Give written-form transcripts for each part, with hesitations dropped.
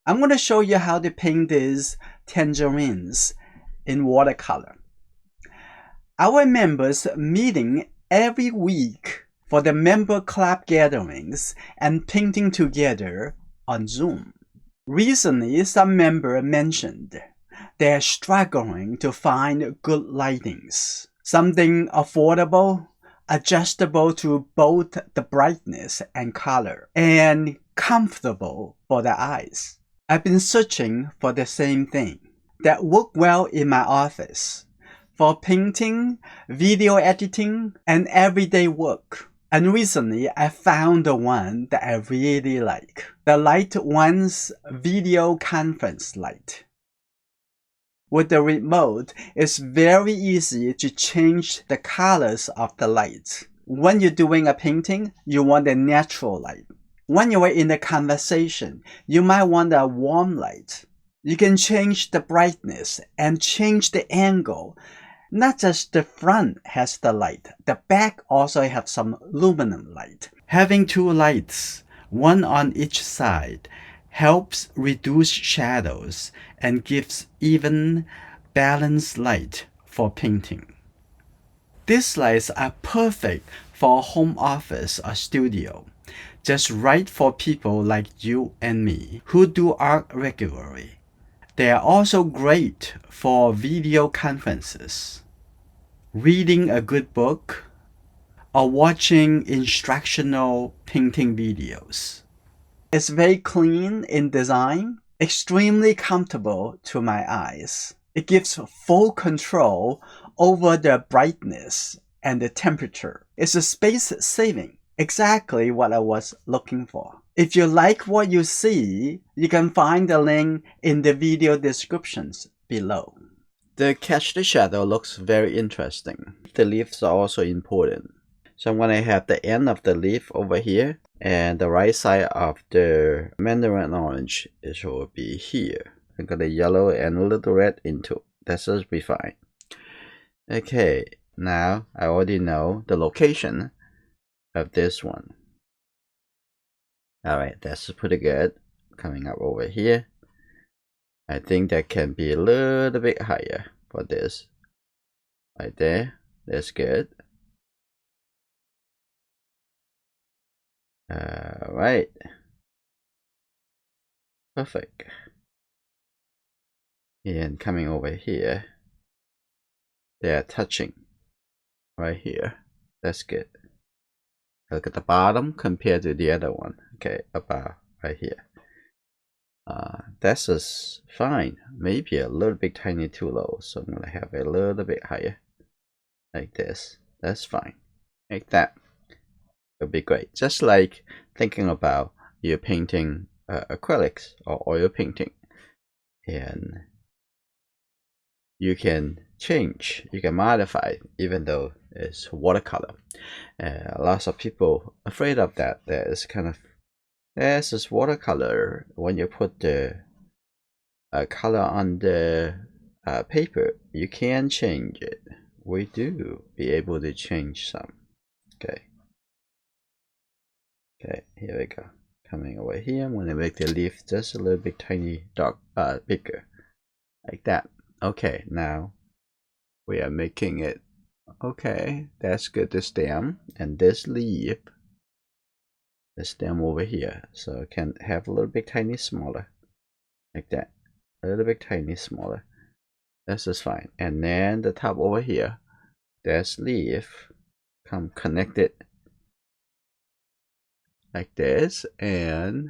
I'm going to show you how to paint these tangerines in watercolor. Our members meeting every week for the member club gatherings and painting together on Zoom. Recently, some member mentioned they're struggling to find good lightings, something affordable, adjustable to both the brightness and color, and comfortable for the eyes. I've been searching for the same thing that work well in my office for painting, video editing, and everyday work. And recently, I found the one that I really like. The Litones video conference light. With the remote, it's very easy to change the colors of the light. When you're doing a painting, you want a natural light. When you are in a conversation, you might want a warm light. You can change the brightness and change the angle. Not just the front has the light, the back also have some aluminum light. Having two lights, one on each side, helps reduce shadows and gives even balanced light for painting. These lights are perfect for a home office or studio, just right for people like you and me who do art regularly. They are also great for video conferences, reading a good book, or watching instructional painting videos. It's very clean in design, extremely comfortable to my eyes. It gives full control over the brightness and the temperature. It's a space saving, exactly what I was looking for. If you like what you see, you can find the link in the video descriptions below. The catch the shadow looks very interesting. The leaves are also important. So I'm going to have the end of the leaf over here, and the right side of the mandarin orange will be here. I got a yellow and a little red into. That should be fine. Okay, now I already know the location of this one. Alright, that's pretty good. Coming up over here. I think that can be a little bit higher for this. Right there. That's good. Alright. Perfect. And coming over here. They are touching. Right here. That's good. Look at the bottom compared to the other one. Okay, about right here. That's just fine. Maybe a little bit tiny too low. So I'm gonna have a little bit higher. Like this. That's fine. Like that. It'll be great. Just like thinking about your painting acrylics or oil painting. And you can change, you can modify, even though it's watercolor. Lots of people afraid of that. There's this watercolor. When you put the color on the paper, you can change it. We do be able to change some. Okay, here we go. Coming over here, I'm going to make the leaf just a little bit tiny, dark, bigger, like that. Okay, now we are making it. Okay, that's good. The stem and this leaf, the stem over here, so it can have a little bit tiny smaller, like that. A little bit tiny smaller. That's just fine. And then the top over here, this leaf come connected like this, and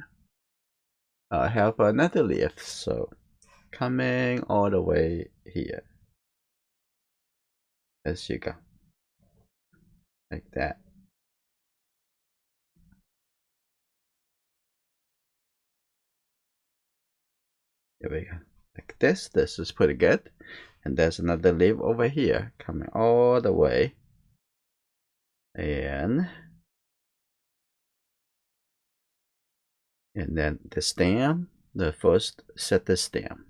I have another leaf, so coming all the way here. As you go, like that. Here we go, like this. This is pretty good. And there's another leaf over here coming all the way, and then the stem, the first set the stem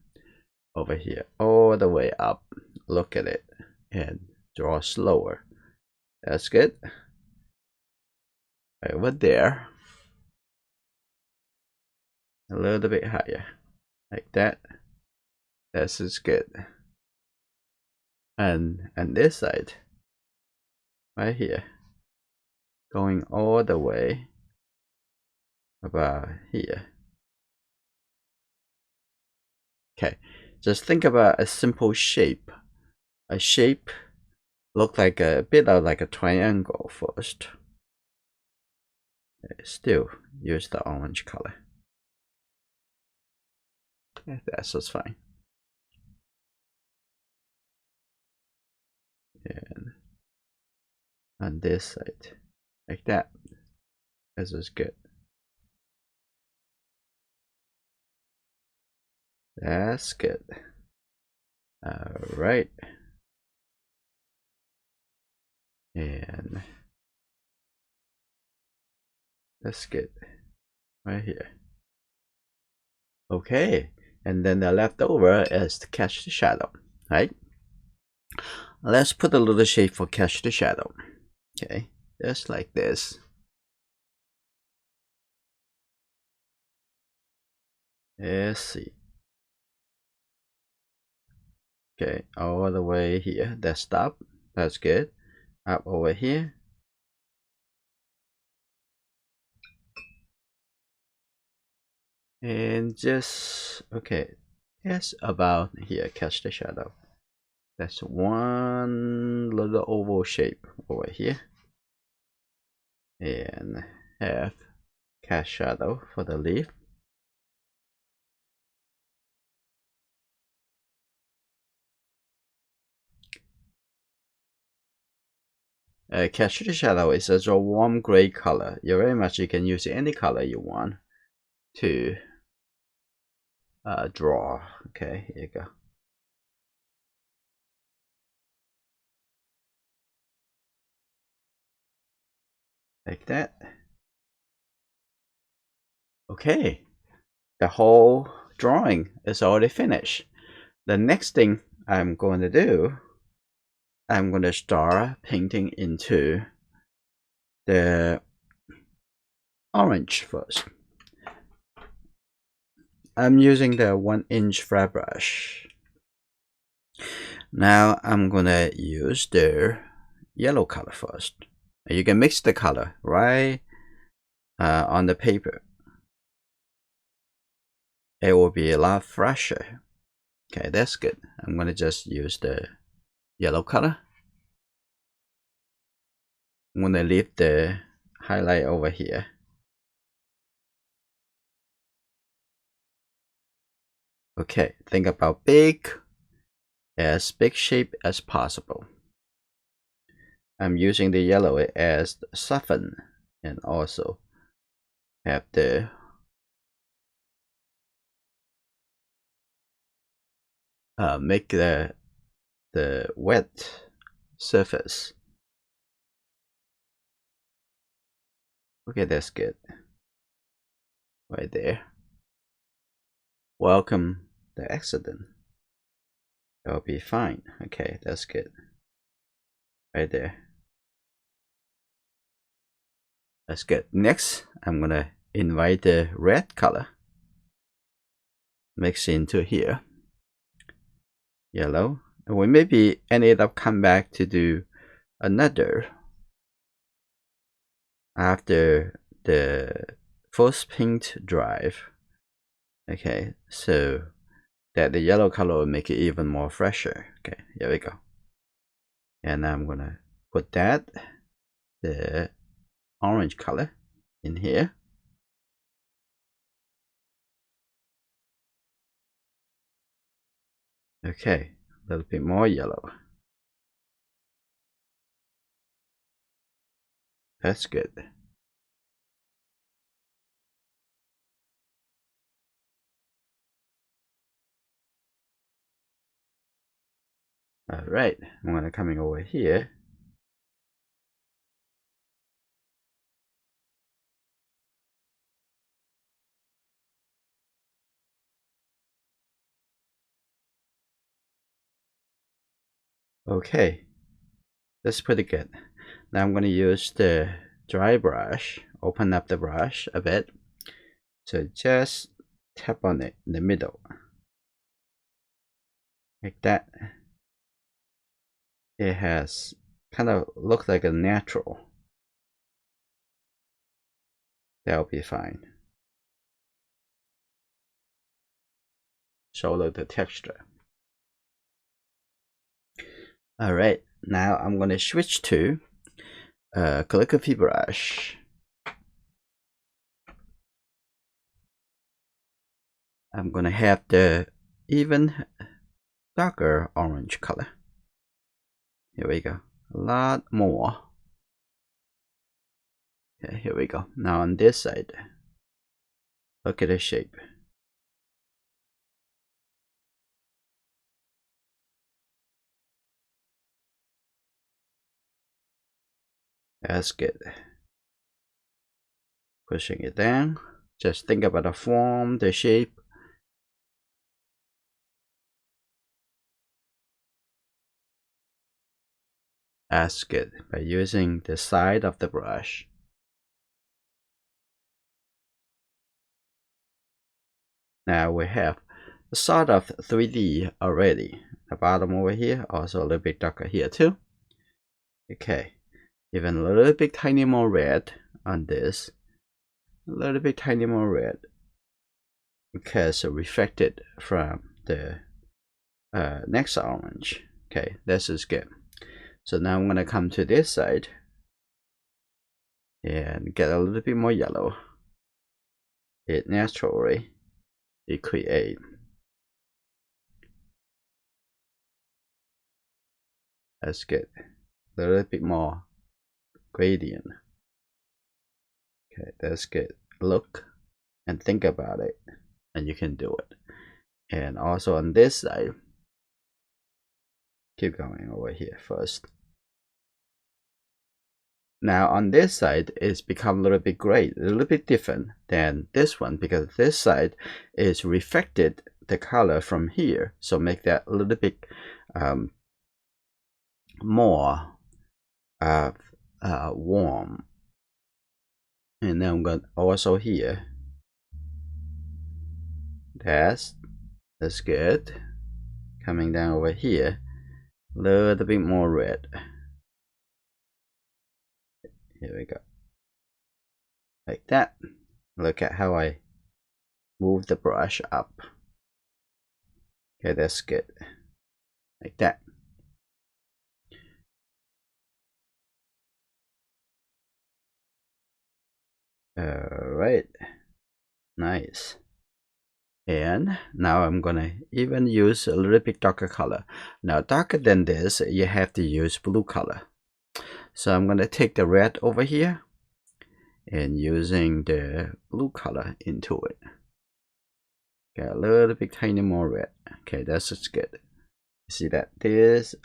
over here all the way up. Look at it and draw slower. That's good. Over there, a little bit higher. like that. This is good. And this side, right here, going all the way about here. Okay, just think about a simple shape. A shape look like a bit of like a triangle first. Still use the orange color. Okay, that's just fine. And on this side, like that. This is good. That's good. All right. And that's good. Right here. Okay. And then the leftover is to catch the shadow, right? Let's put a little shape for catch the shadow. Okay, just like this. Let's see. Okay, all the way here. That's stop. That's good. Up over here. And just, okay, yes, about here, catch the shadow. That's one little oval shape over here. And have cast shadow for the leaf. Cast the shadow is a warm gray color. You can use any color you want to draw. Okay, here you go. Like that. Okay, the whole drawing is already finished. The next thing I'm going to do, I'm going to start painting into the orange first. I'm using the 1-inch flat brush. Now I'm going to use the yellow color first. You can mix the color right on the paper. It will be a lot fresher. Okay, that's good. I'm going to just use the yellow color. I'm going to leave the highlight over here. Okay, think about big shape as possible. I'm using the yellow as soften and also have the make the wet surface. Okay, that's good. Right there. Welcome the accident. It'll be fine. Okay, that's good. Right there. That's good. Next, I'm gonna invite the red color. Mix into here. Yellow. And we maybe ended up come back to do another after the first paint drive. Okay, so that the yellow color will make it even more fresher. Okay, here we go. And I'm gonna put that the orange color in here. Okay, a little bit more yellow. That's good. All right, I'm gonna coming over here. Okay, that's pretty good. Now I'm gonna use the dry brush, open up the brush a bit. So just tap on it in the middle. Like that. It has kind of look like a natural. That'll be fine. Show the texture. Alright, now I'm going to switch to calligraphy brush. I'm going to have the even darker orange color. Here we go. A lot more. Okay, here we go. Now on this side, look at the shape. That's good. Pushing it down. Just think about the form, the shape. That's good. By using the side of the brush. Now we have a sort of 3D already. The bottom over here, also a little bit darker here too. Okay, even a little bit tiny more red on this. A little bit tiny more red. Because reflected from the next orange. Okay, this is good. So now I'm gonna come to this side and get a little bit more yellow. It naturally create that's good. A little bit more gradient. Okay, that's good. Look and think about it, and you can do it. And also on this side, keep going over here first. Now on this side, it's become a little bit gray, a little bit different than this one, because this side is reflected the color from here, so make that a little bit more warm. And then I'm going also here. That's good. Coming down over here, a little bit more red. Here we go. Like that. Look at how I move the brush up. Okay, that's good. Like that. Alright. Nice. And now I'm gonna even use a little bit darker color. Now darker than this, you have to use blue color. So I'm gonna take the red over here and using the blue color into it. Okay, a little bit tiny more red. Okay, that's just good. See that this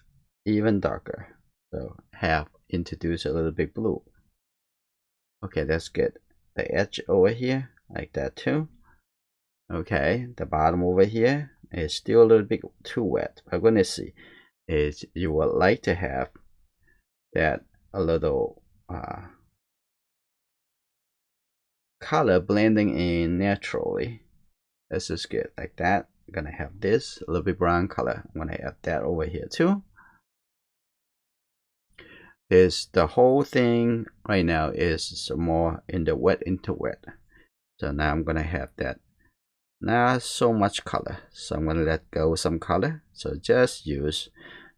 even darker. So have introduced a little bit blue. Okay, that's good. The edge over here, like that too. Okay, the bottom over here is still a little bit too wet. I'm gonna see is you would like to have that a little color blending in naturally. This is good, like that. I'm gonna have this a little bit brown color. I'm gonna add that over here too. This the whole thing right now is more in the wet into wet. So now I'm gonna have that. Not so much color, so I'm gonna let go some color. So just use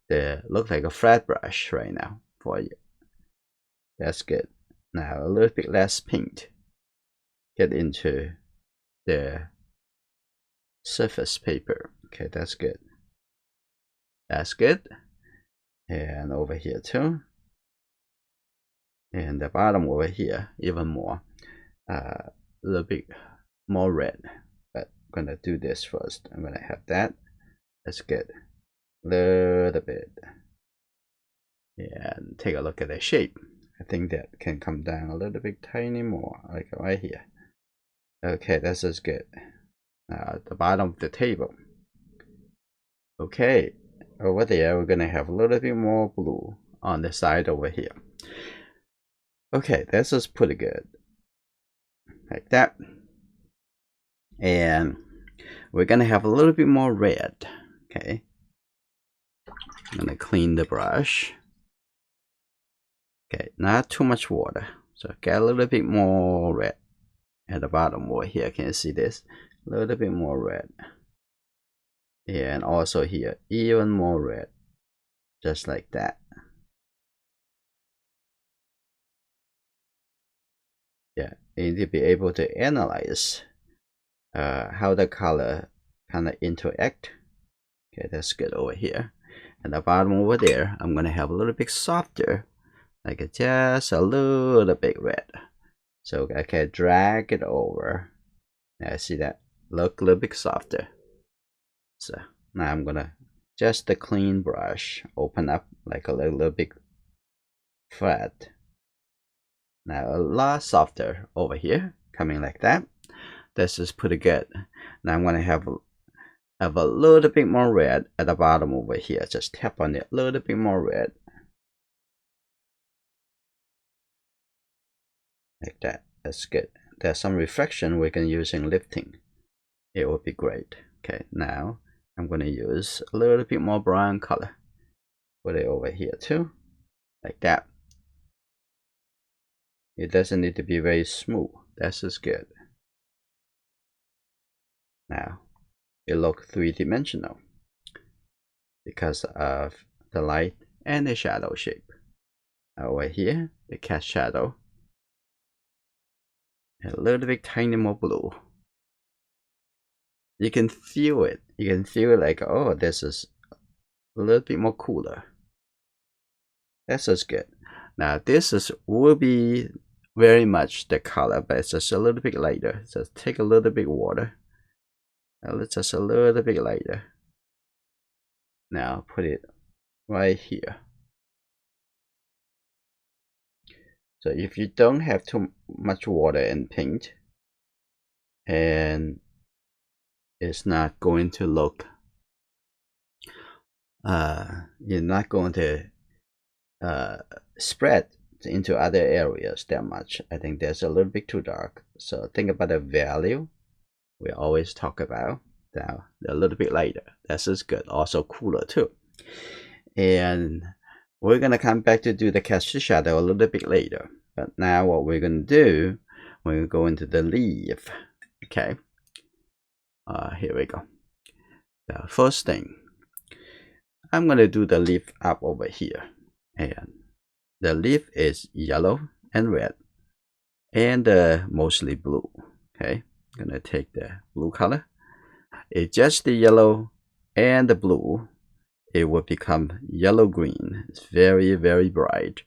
the look like a flat brush right now for you. That's good. Now a little bit less paint. Get into the surface paper. Okay, that's good. That's good. And over here too. And the bottom over here, even more. A little bit more red. But I'm gonna do this first. I'm gonna have that. That's good. Little bit. And take a look at the shape. I think that can come down a little bit tiny more, like right here. Okay, this is good. Now the bottom of the table. Okay, over there we're gonna have a little bit more blue on the side over here. Okay, this is pretty good. Like that. And we're gonna have a little bit more red. Okay, I'm gonna clean the brush. Okay, not too much water, so get a little bit more red at the bottom over here. Can you see this? A little bit more red, and also here even more red, just like that. Yeah, you need to be able to analyze how the color kind of interact. Okay, that's good over here. And the bottom over there, I'm gonna have a little bit softer, like just a little bit red. So I can drag it over. Now see that? Look a little bit softer. So now I'm gonna just the clean brush, open up like a little bit flat. Now a lot softer over here, coming like that. This is pretty good. Now I'm gonna have a little bit more red at the bottom over here. Just tap on it, a little bit more red. Like that. That's good. There's some reflection we can use in lifting. It would be great. Okay, now I'm gonna use a little bit more brown color. Put it over here too. Like that. It doesn't need to be very smooth. That's just good. Now, it looks three-dimensional because of the light and the shadow shape. Over here, the cat shadow. A little bit tiny more blue. You can feel it. You can feel it like, oh, this is a little bit more cooler. That's just good. Now, this will be very much the color, but it's just a little bit lighter. Just take a little bit water. It's just a little bit lighter. Now put it right here. So if you don't have too much water and paint, and it's not going to look, you're not going to spread into other areas that much. I think that's a little bit too dark. So think about the value we always talk about. Now a little bit lighter. That's just good. Also cooler too. And we're gonna come back to do the cast shadow a little bit later. But now what we're gonna do, we're gonna go into the leaf. Okay. Here we go. The first thing, I'm gonna do the leaf up over here, and the leaf is yellow and red, and mostly blue. Okay, I'm gonna take the blue color. It's just the yellow and the blue. It will become yellow green. It's very, very bright.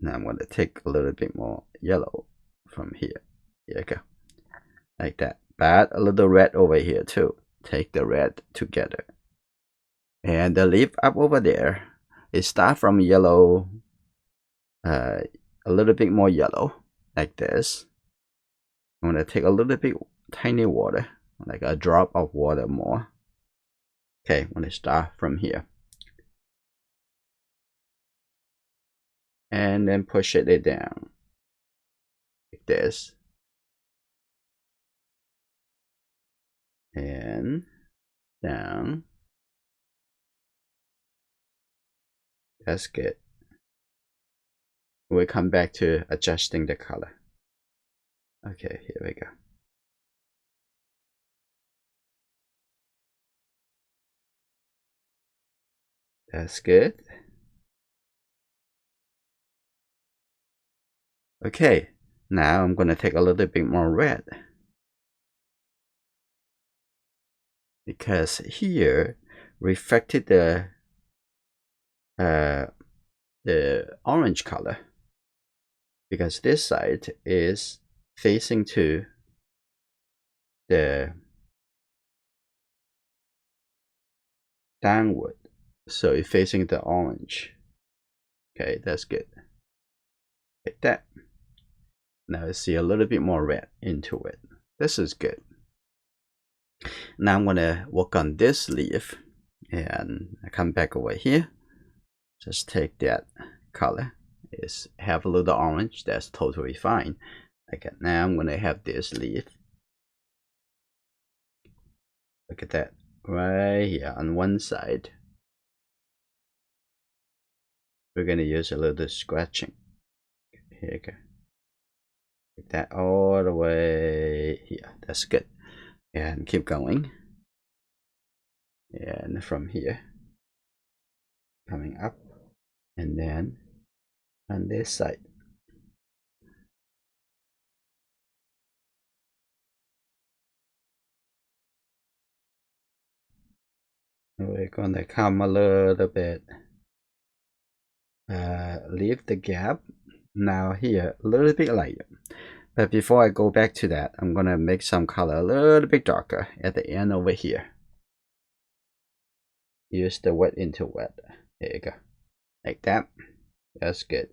Now I'm gonna take a little bit more yellow from here. Here you go, like that. But a little red over here too. Take the red together. And the leaf up over there, it starts from yellow, a little bit more yellow, like this. I'm gonna take a little bit tiny water, like a drop of water more. Okay, I'm gonna start from here. And then push it down, like this. And down. That's good. We'll come back to adjusting the color. Okay, here we go. That's good. Okay, now I'm gonna take a little bit more red, because here reflected the orange color, because this side is facing to the downward, so it's facing the orange. Okay, that's good. Like that. Now I see a little bit more red into it. This is good. Now I'm gonna work on this leaf, and I come back over here. Just take that color. It's have a little orange. That's totally fine. Okay, now I'm gonna have this leaf. Look at that. Right here on one side. We're going to use a little scratching. Here you go. Like that all the way here. That's good. And keep going. And from here, coming up. And then on this side. We're going to come a little bit. Leave the gap. Now here, a little bit lighter. But before I go back to that, I'm going to make some color a little bit darker at the end over here. Use the wet into wet. There you go. Like that. That's good.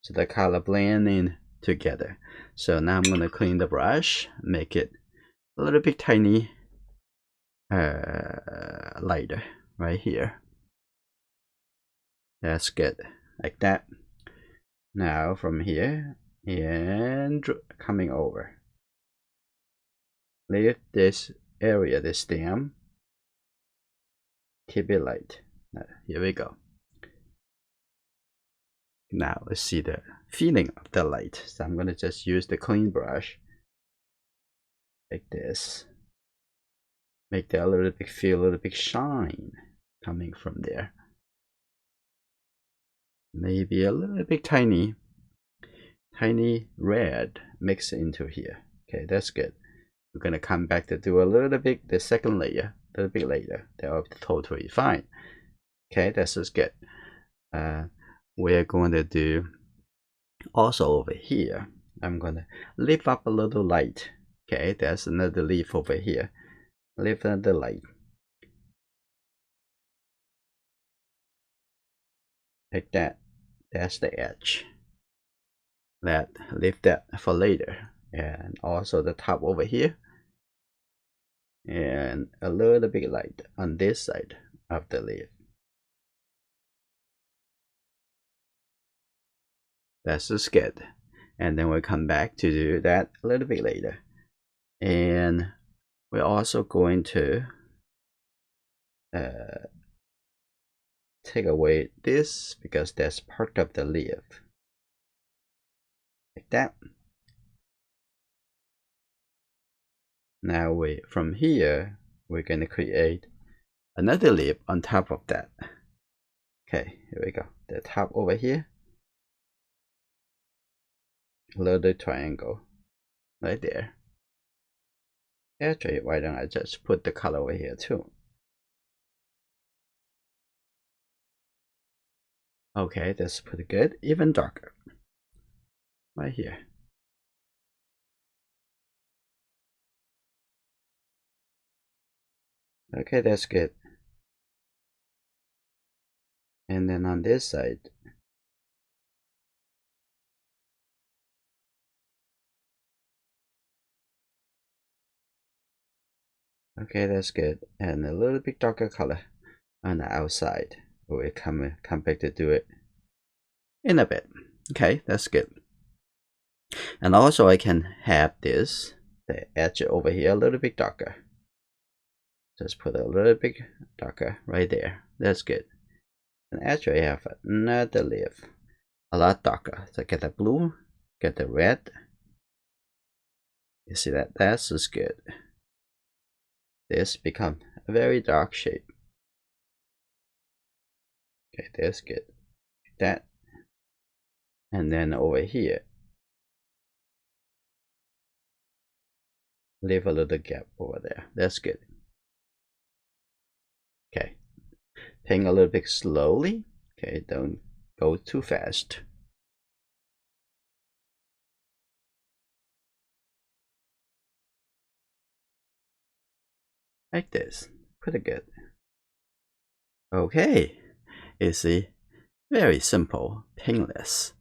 So the color blend in together. So now I'm going to clean the brush, make it a little bit tiny, lighter right here. That's good. Like that. Now from here and coming over. Leave this area, the stem. Keep it light. Here we go. Now let's see the feeling of the light. So I'm gonna just use the clean brush like this. Make that a little bit feel a little bit shine coming from there. Maybe a little bit tiny red mix into here. Okay, that's good. We're gonna come back to do a little bit the second layer a little bit later. That will be totally fine. Okay, this is good. We're going to do also over here. I'm gonna lift up a little light. Okay, there's another leaf over here. Lift another light. Like that. That's the edge. Leave that for later. And also the top over here. And a little bit light on this side of the leaf. That's just good. And then we'll come back to do that a little bit later. And we're also going to take away this because that's part of the leaf. Like that. Now from here, we're going to create another leaf on top of that. Okay, here we go. The top over here. A little triangle right there. Actually, why don't I just put the color over here too? Okay, that's pretty good. Even darker. Right here. Okay, that's good. And then on this side. Okay, that's good. And a little bit darker color on the outside. We'll come back to do it in a bit. Okay, that's good. And also I can have this, the edge over here a little bit darker. Just put a little bit darker right there. That's good. And actually I have another leaf, a lot darker. So get the blue, get the red. You see that? That's just good. This become a very dark shade. Okay, that's good. Like that. And then over here, leave a little gap over there. That's good. Okay. Paint a little bit slowly. Okay, don't go too fast. Like this. Pretty good. Okay. You see, very simple, painless.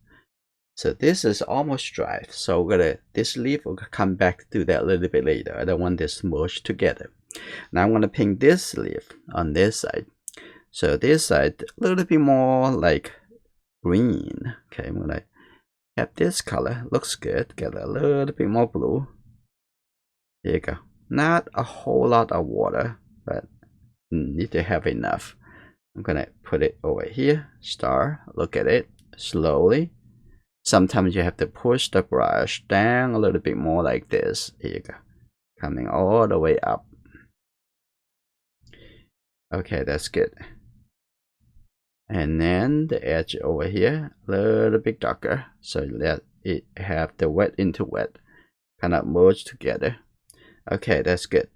So this is almost dry. So this leaf will come back to that a little bit later. I don't want this merged together. Now I'm gonna paint this leaf on this side. So this side a little bit more like green. Okay, I'm gonna have this color. Looks good. Get a little bit more blue. There you go. Not a whole lot of water, but need to have enough. I'm gonna put it over here. Star. Look at it slowly. Sometimes you have to push the brush down a little bit more like this. Here you go. Coming all the way up. Okay, that's good. And then the edge over here, a little bit darker, so that it have the wet into wet kind of merge together. Okay, that's good.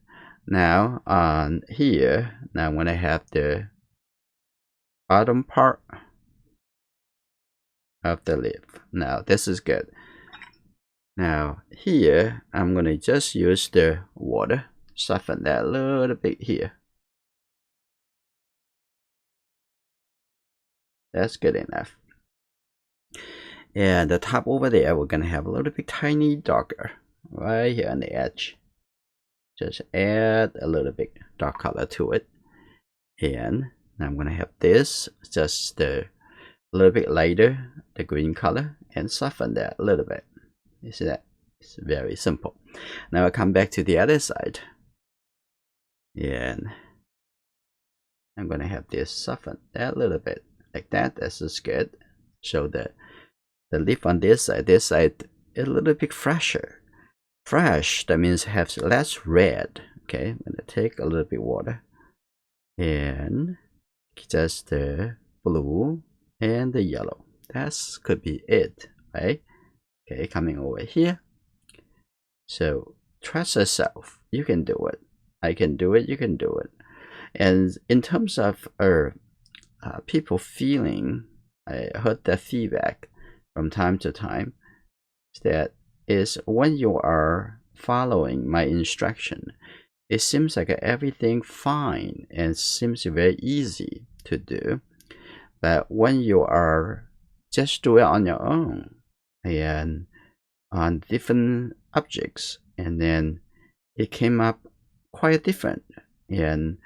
Now on here, now when I have the bottom part of the leaf, now this is good. Now here, I'm gonna just use the water, soften that a little bit here. That's good enough. And the top over there, we're gonna have a little bit tiny darker right here on the edge. Just add a little bit dark color to it. And I'm gonna have this just a little bit lighter, the green color, and soften that a little bit. You see that? It's very simple. Now I come back to the other side. And I'm gonna have this soften that a little bit. Like that. This is good. So the leaf on this side is a little bit fresher. Fresh, that means has less red. Okay, I'm gonna take a little bit water and just the blue and the yellow. That could be it, right? Okay, coming over here. So trust yourself. You can do it. I can do it. You can do it. And in terms of people feeling, I heard that feedback from time to time, that is when you are following my instruction, it seems like everything fine and seems very easy to do. But when you are just do it on your own and on different objects, and then it came up quite different, and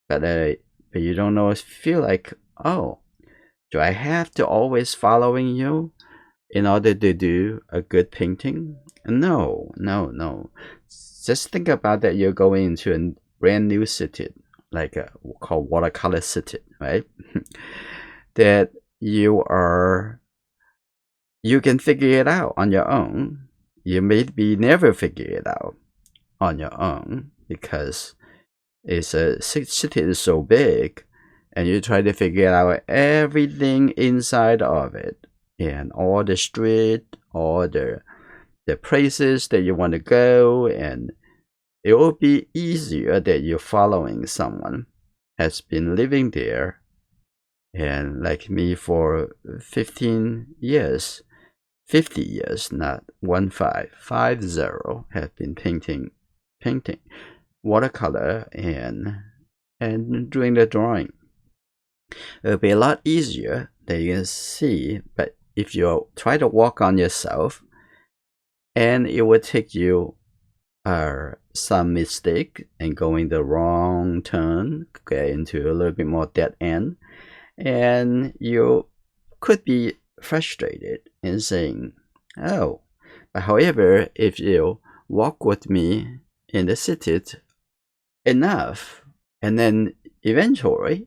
but you don't know, feel like, oh, do I have to always following you in order to do a good painting? No. Just think about that. You're going into a brand new city, like called Watercolor City, right? That you can figure it out on your own. You maybe never figure it out on your own because it's a city is so big, and you try to figure out everything inside of it, and all the street, all the places that you want to go, and it will be easier that you're following someone has been living there, and like me for 15 years, 50 years, not 50, have been painting watercolor and doing the drawing. It'll be a lot easier that you can see, but if you try to walk on yourself, and it will take you some mistake and going the wrong turn, get into a little bit more dead end, and you could be frustrated and saying, oh, but however, if you walk with me in the city enough, and then eventually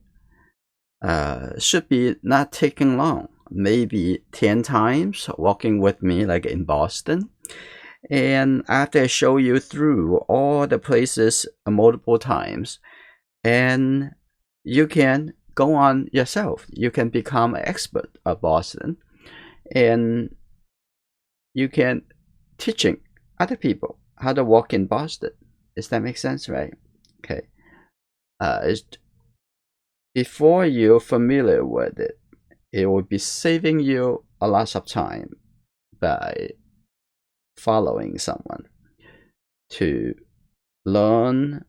should be not taking long, maybe 10 times walking with me, like in Boston, and after I show you through all the places multiple times, and you can go on yourself, you can become an expert of Boston, and you can teaching other people how to walk in Boston. Does that make sense, right? Okay. Before you're familiar with it, it will be saving you a lot of time by following someone to learn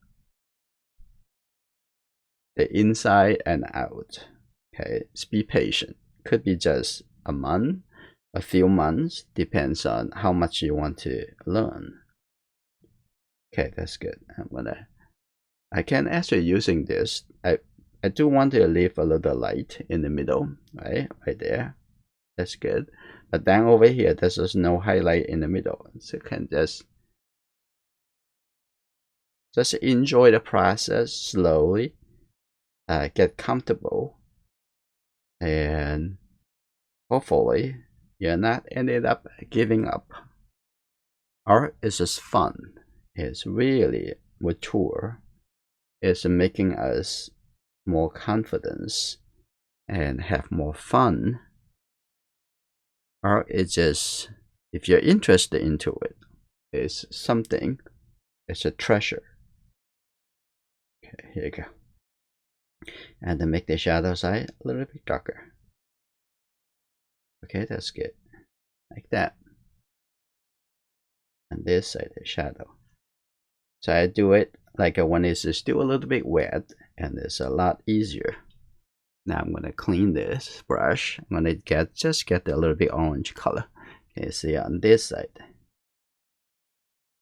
the inside and out. Okay, just be patient. Could be just a month, a few months, depends on how much you want to learn. Okay, that's good. I can actually using this. I do want to leave a little light in the middle, right there. That's good. But then over here, there's just no highlight in the middle. So you can just enjoy the process slowly, get comfortable, and hopefully you're not ended up giving up. Art is just fun. It's really mature. It's making us more confidence and have more fun. Art is just, if you're interested into it, it's something, it's a treasure. Okay, here you go. And then make the shadow side a little bit darker. Okay, that's good. Like that. And this side, the shadow. So I do it like when it's still a little bit wet, and it's a lot easier. Now I'm gonna clean this brush. I'm gonna just get a little bit orange color. Okay, see on this side,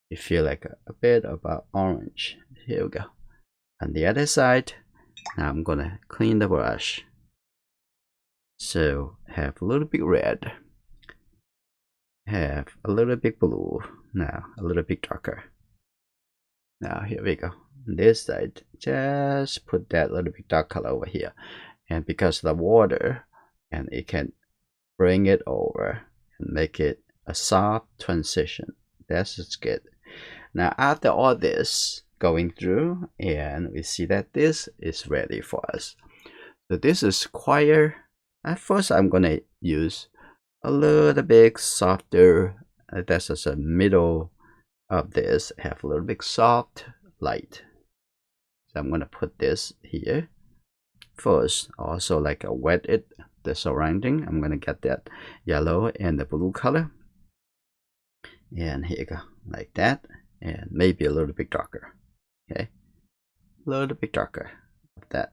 you feel like a bit of orange. Here we go. On the other side, now I'm gonna clean the brush. So have a little bit red, have a little bit blue. Now a little bit darker. Now here we go. On this side, just put that little bit dark color over here. And because of the water, and it can bring it over and make it a soft transition. That's just good. Now after all this going through, and we see that this is ready for us. So this is quite, at first I'm gonna use a little bit softer, that's just a middle of this, have a little bit soft light. So I'm gonna put this here. First, also like a wet it, the surrounding. I'm gonna get that yellow and the blue color. And here you go, like that. And maybe a little bit darker. Okay, a little bit darker of that.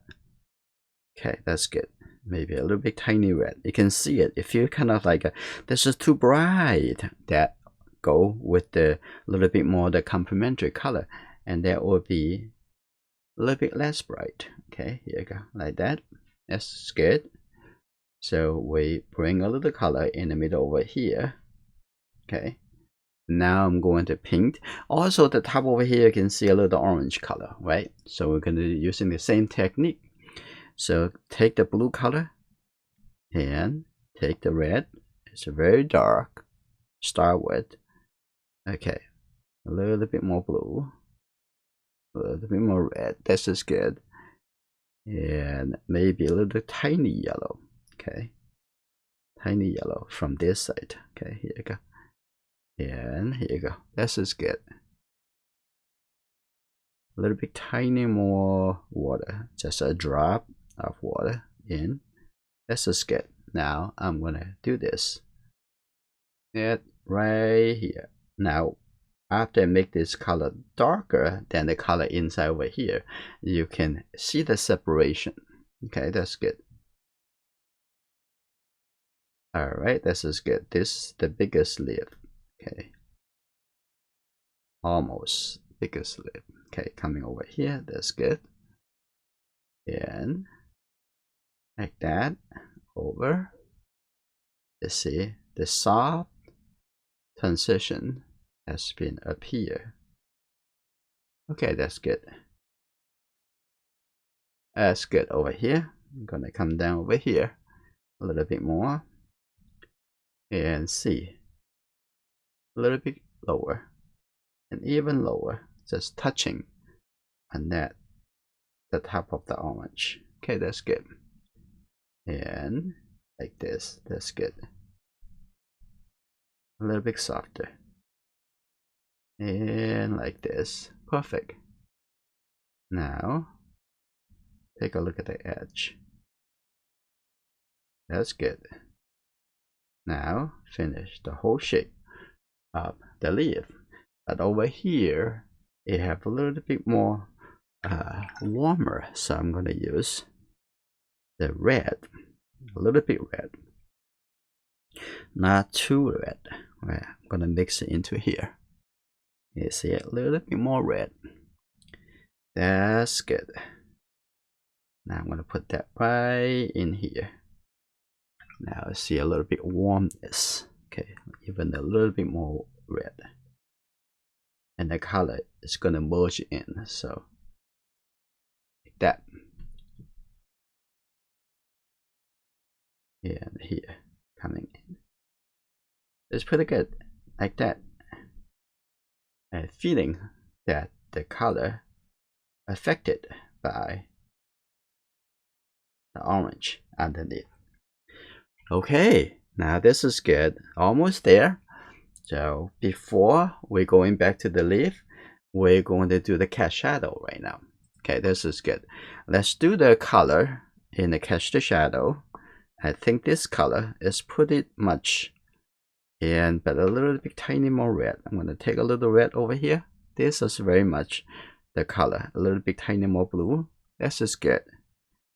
Okay, that's good. Maybe a little bit tiny red. You can see it. It feels kind of like this is too bright. That go with the little bit more the complementary color, and that will be a little bit less bright. Okay, here you go, like that. That's good. So we bring a little color in the middle over here. Okay, now I'm going to paint. Also the top over here, you can see a little orange color, right? So we're going to be using the same technique. So take the blue color and take the red. It's very dark. Start with, okay, a little bit more blue, a little bit more red. This is good. And maybe a little tiny yellow. Okay, tiny yellow from this side. Okay, here you go. And here you go. This is good. A little bit tiny more water, just a drop of water in. This is good. Now I'm gonna do this. It right here. Now after I make this color darker than the color inside over here, you can see the separation. Okay, that's good. All right, this is good. This is the biggest leaf. Okay, almost biggest leaf. Okay, coming over here, that's good. And like that over. You see the soft transition has been up here. Okay, that's good. That's good over here. I'm gonna come down over here a little bit more and see a little bit lower and even lower, just touching on that the top of the orange. Okay, that's good. And like this, that's good. A little bit softer. And like this, perfect. Now take a look at the edge. That's good. Now finish the whole shape of the leaf. But over here, it have a little bit more warmer, so I'm gonna use the red, a little bit red, not too red. Right, I'm gonna mix it into here. You see a little bit more red. That's good. Now I'm gonna put that right in here. Now see a little bit warmness. Okay, even a little bit more red. And the color is gonna merge in, so like that. And here, coming in. It's pretty good, like that. And feeling that the color affected by the orange underneath. Okay, now this is good, almost there. So before we're going back to the leaf, we're going to do the cast shadow right now. Okay, this is good. Let's do the color in the cast shadow. I think this color is pretty much but a little bit tiny more red. I'm going to take a little red over here. This is very much the color, a little bit tiny more blue. This is good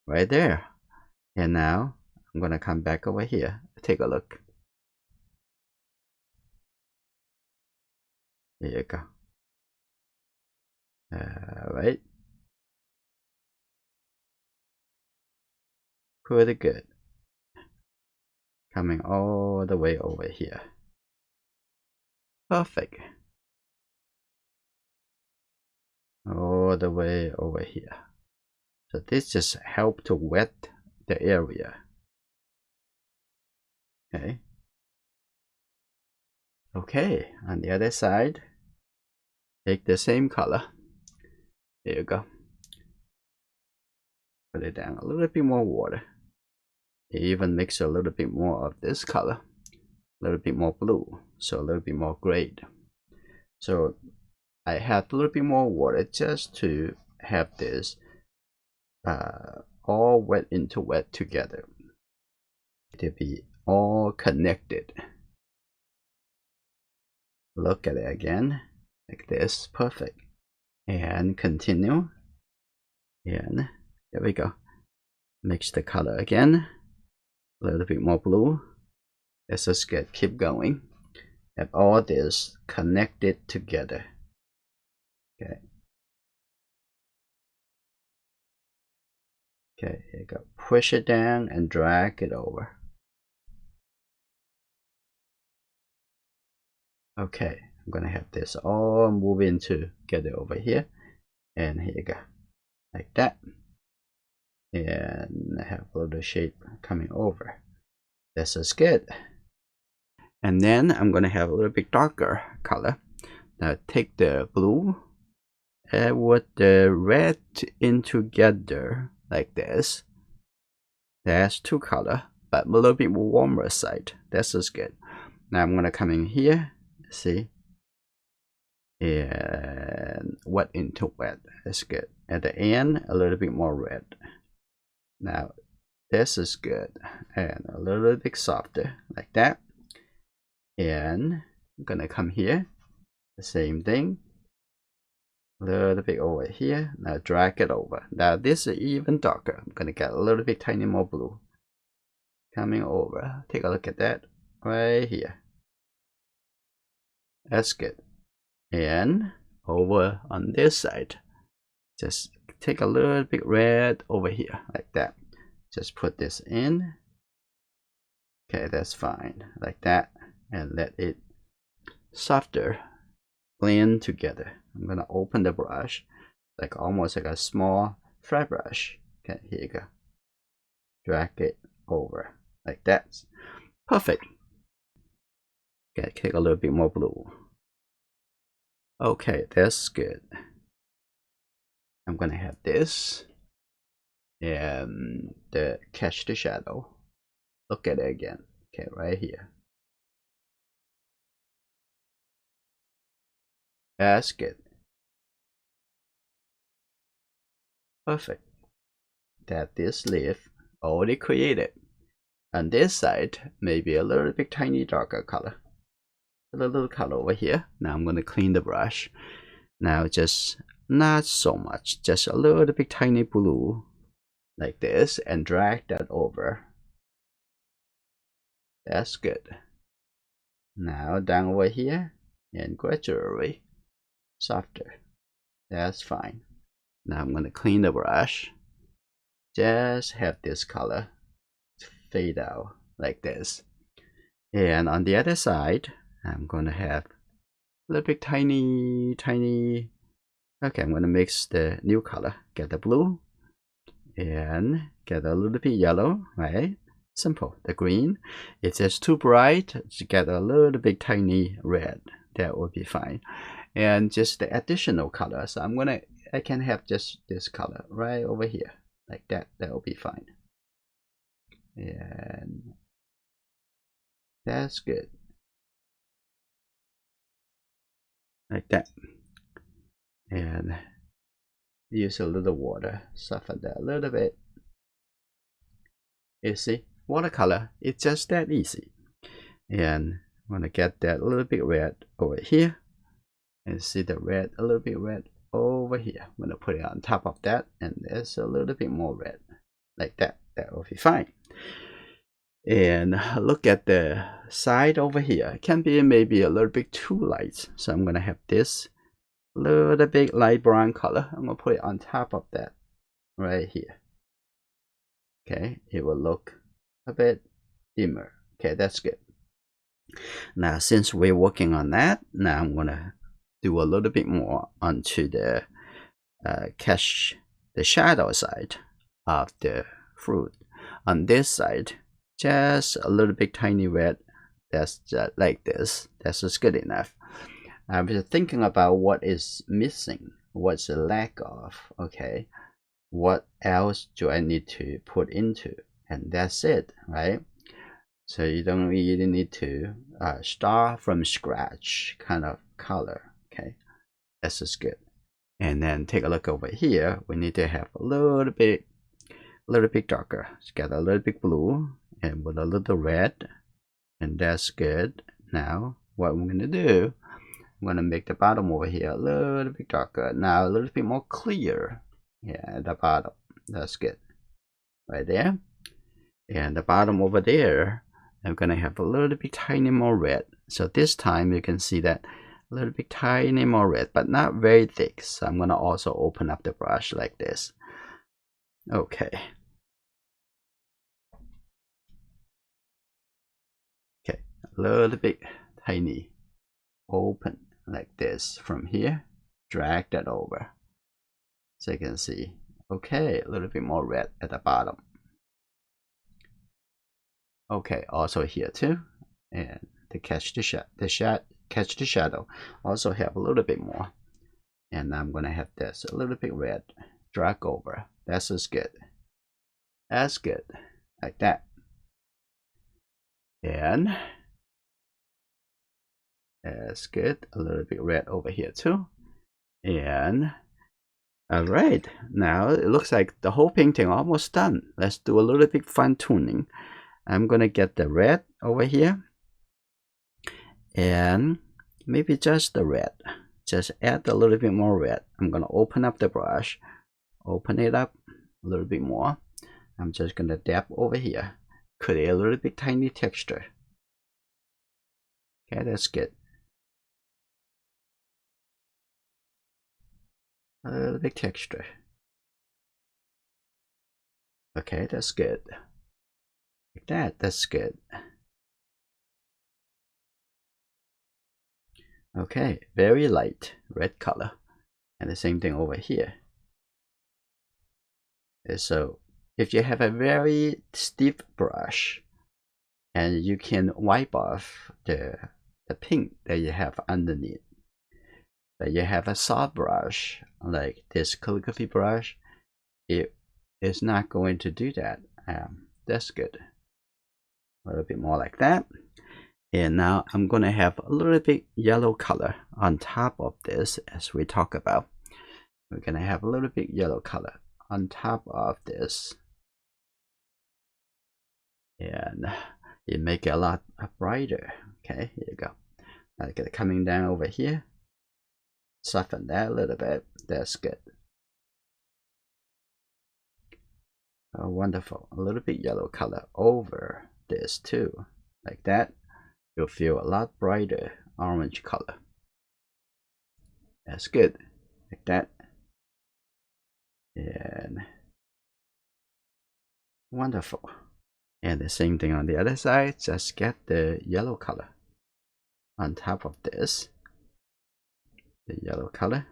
right there. And now I'm going to come back over here, take a look. There you go. Alright, pretty good. Coming all the way over here. Perfect. All the way over here. So this just helps to wet the area. Okay. Okay, on the other side, take the same color. There you go. Put it down a little bit more water. Even mix a little bit more of this color, a little bit more blue, so a little bit more gray. So I have a little bit more water just to have this all wet into wet together to be all connected. Look at it again, like this, perfect. And continue. And there we go. Mix the color again. A little bit more blue. Let's just keep going. Have all this connected together. Okay. Okay, here you go. Push it down and drag it over. Okay, I'm gonna have this all move into get it over here. And here you go. Like that. And have a little shape coming over. This is good. And then I'm gonna have a little bit darker color. Now take the blue and with the red in together like this. That's two color, but a little bit warmer side. This is good. Now I'm gonna come in here, see, and wet into wet. That's good. At the end, a little bit more red. Now this is good, and a little bit softer like that. And I'm gonna come here, the same thing, a little bit over here. Now drag it over. Now this is even darker. I'm gonna get a little bit tiny more blue coming over. Take a look at that right here. That's good. And over on this side, just take a little bit red over here like that. Just put this in. Okay, that's fine, like that, and let it softer blend together. I'm gonna open the brush, like almost like a small flat brush. Okay, here you go. Drag it over like that. Perfect. Okay, take a little bit more blue. Okay, that's good. I'm gonna have this and catch the shadow. Look at it again. Okay, right here. That's good. Perfect. That this leaf already created. On this side, maybe a little bit tiny darker color. A little color over here. Now I'm gonna clean the brush. Now just not so much, just a little bit tiny blue like this, and drag that over. That's good. Now down over here and gradually softer. That's fine. Now I'm gonna clean the brush. Just have this color fade out like this. And on the other side, I'm going to have a little bit tiny. Okay, I'm going to mix the new color. Get the blue and get a little bit yellow, right? Simple. The green. If it's too bright, just get a little bit tiny red. That will be fine. And just the additional color. So I can have just this color right over here, like that. That will be fine. And that's good. Like that. And use a little water, soften that a little bit. You see, watercolor, it's just that easy. And I'm gonna get that a little bit red over here, and see the red, a little bit red over here. I'm gonna put it on top of that, and there's a little bit more red, like that. That will be fine. And look at the side over here. It can be maybe a little bit too light, so I'm gonna have this little bit light brown color. I'm gonna put it on top of that right here. Okay, it will look a bit dimmer. Okay, that's good. Now since we're working on that, now I'm gonna do a little bit more onto the the shadow side of the fruit. On this side, just a little bit tiny red. That's just like this. That's just good enough. I was thinking about what is missing, what's the lack of. Okay, what else do I need to put into? And that's it, right? So you don't really need to start from scratch kind of color. Okay, that's just good. And then take a look over here. We need to have a little bit darker. Let's get a little bit blue and with a little red, and that's good. Now what I'm gonna do, I'm gonna make the bottom over here a little bit darker. Now a little bit more clear. Yeah, at the bottom. That's good. Right there. And the bottom over there, I'm gonna have a little bit tiny more red. So this time you can see that a little bit tiny more red, but not very thick. So I'm gonna also open up the brush like this. Okay. Okay, a little bit tiny. Open like this from here. Drag that over. So you can see. Okay, a little bit more red at the bottom. Okay, also here too. And to catch the shadow, also have a little bit more. And I'm gonna have this a little bit red. Drag over. That's just good. That's good. Like that. And that's good. A little bit red over here too. And alright, now it looks like the whole painting almost done. Let's do a little bit fine tuning. I'm gonna get the red over here. And maybe just the red. Just add a little bit more red. I'm gonna open up the brush. Open it up a little bit more. I'm just gonna dab over here. Create a little bit tiny texture. Okay, that's good. A little bit texture. Okay, that's good. Like that, that's good. Okay, very light red color. And the same thing over here. So if you have a very stiff brush, and you can wipe off the pink that you have underneath. But you have a soft brush like this calligraphy brush, it is not going to do that. That's good. A little bit more like that. And now I'm going to have a little bit yellow color on top of this, as we talk about. We're going to have a little bit yellow color on top of this. And it make it a lot brighter. Okay, here you go. I get it coming down over here. Soften that a little bit. That's good. Oh, wonderful. A little bit yellow color over this too. Like that. You'll feel a lot brighter orange color. That's good. Like that. And wonderful. And the same thing on the other side, just get the yellow color on top of this, the yellow color.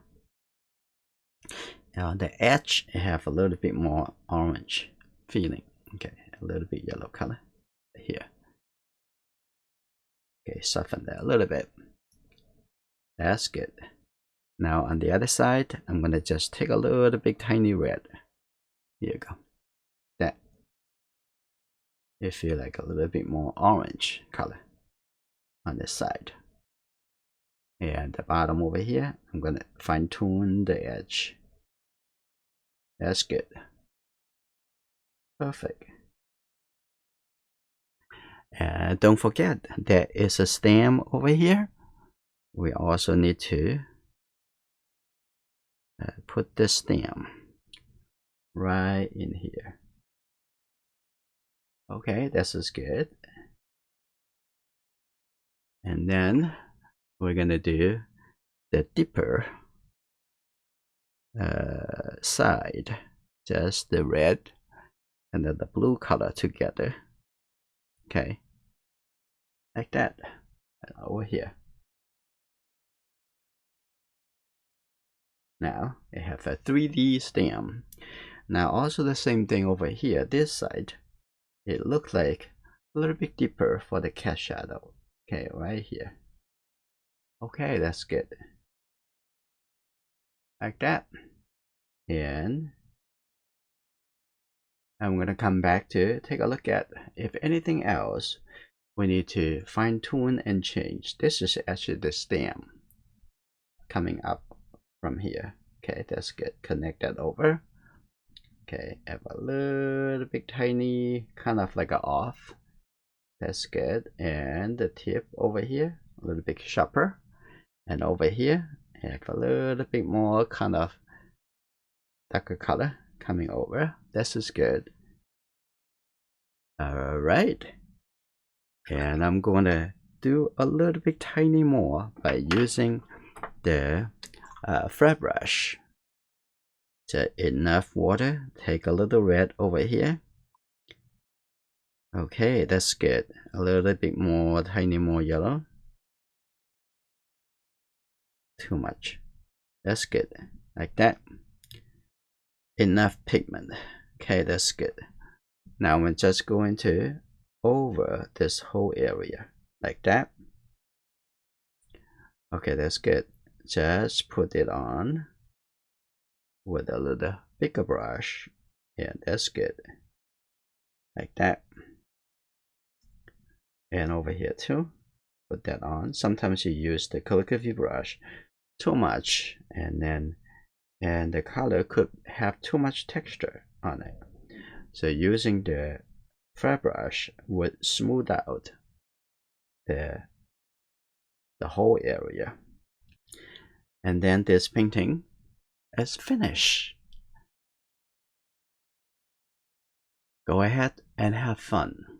And on the edge, I have a little bit more orange feeling. Okay, a little bit yellow color here. Okay, soften that a little bit. That's good. Now on the other side, I'm gonna just take a little bit tiny red. Here you go. That. You feel like a little bit more orange color on this side. And the bottom over here, I'm gonna fine tune the edge. That's good. Perfect. And don't forget, there is a stem over here. We also need to put the stem right in here. Okay, this is good. And then we're gonna do the deeper side, just the red and then the blue color together. Okay, like that. And over here. Now I have a 3D stem. Now also the same thing over here, this side. It looks like a little bit deeper for the cat shadow. Okay, right here. Okay, that's good. Like that. And I'm gonna come back to take a look at if anything else we need to fine tune and change. This is actually the stem coming up from here. Okay, that's good. Connect that over. Okay, have a little bit tiny, kind of like a off. That's good. And the tip over here, a little bit sharper. And over here, have a little bit more kind of darker color coming over. This is good. Alright. And I'm gonna do a little bit tiny more by using the flat brush. Just enough water. Take a little red over here. Okay, that's good. A little bit more, tiny more yellow. Too much. That's good. Like that. Enough pigment. Okay, that's good. Now I'm just going to over this whole area. Like that. Okay, that's good. Just put it on with a little bigger brush. Yeah, that's good. Like that. And over here too. Put that on. Sometimes you use the calligraphy brush too much, and the color could have too much texture on it. So using the flat brush would smooth out the whole area. And then this painting is finished. Go ahead and have fun.